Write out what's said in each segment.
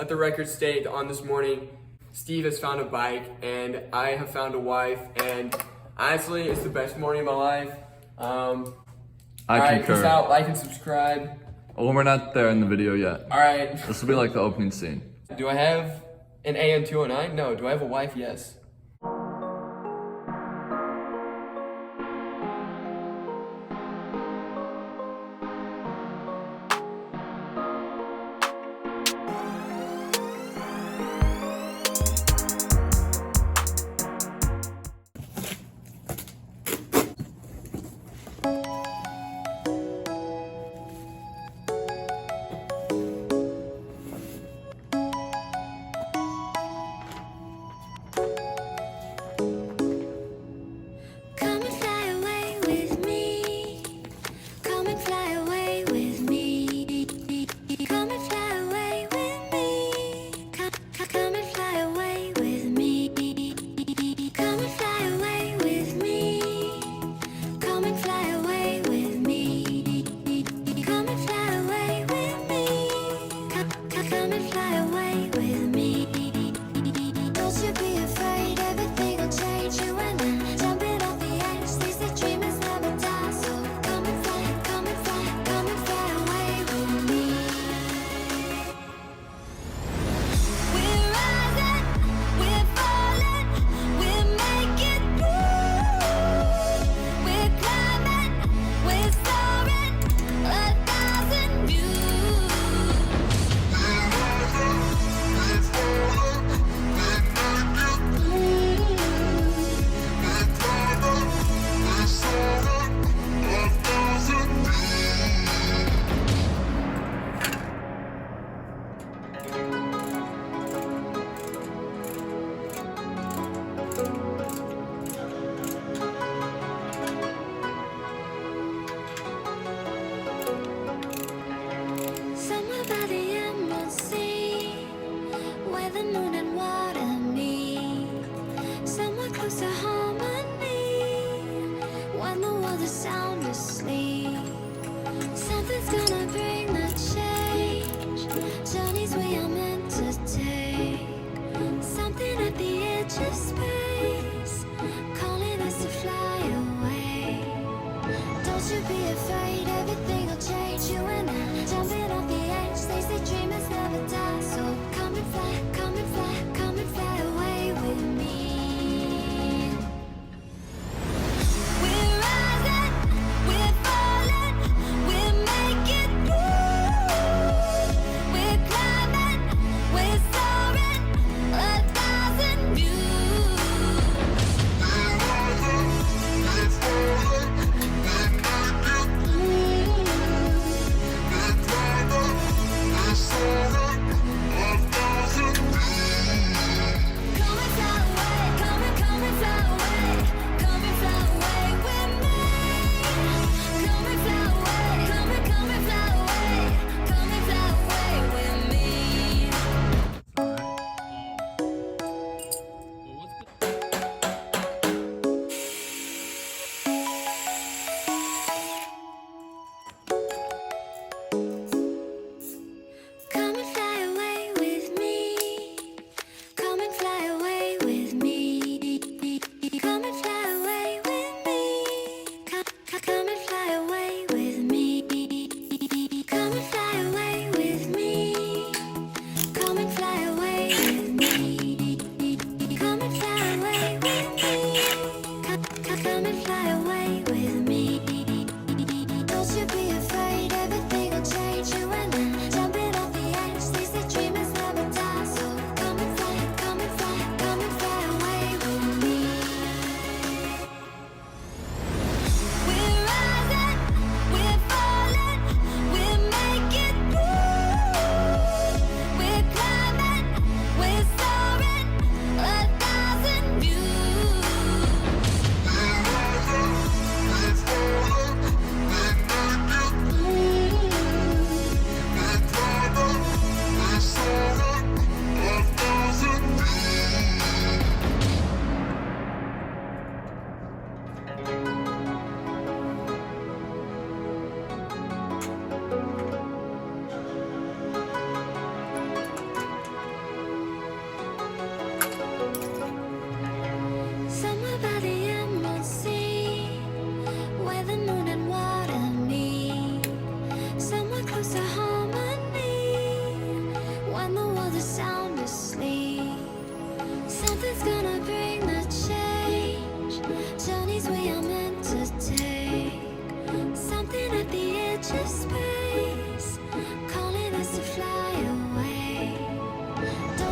at the record stake on this morning. Steve has found a bike and I have found a wife, and honestly, it's the best morning of my life. I concur. Peace out, like and subscribe. Oh, we're not there in the video yet. Alright. This will be like the opening scene. Do I have an AM209? No. Do I have a wife? Yes.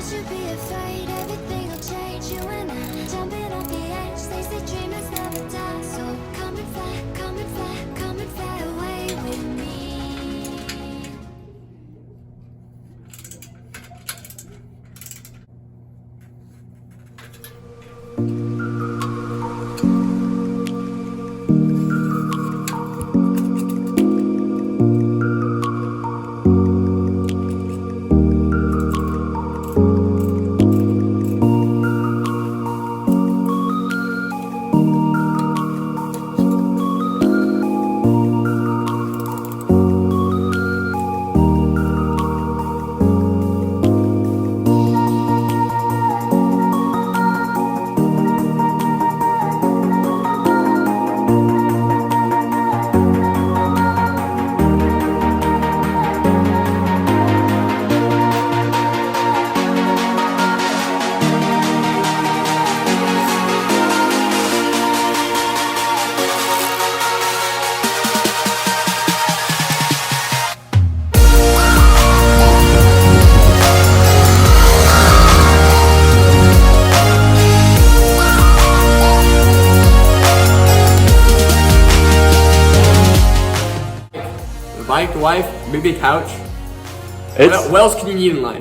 Don't you be afraid, everything will change. You and I jumping off the edge. They say dreamers never die. So come and fly, come and fly, come and fly away with me. The bike, the wife, maybe a couch. It's What else can you need in life?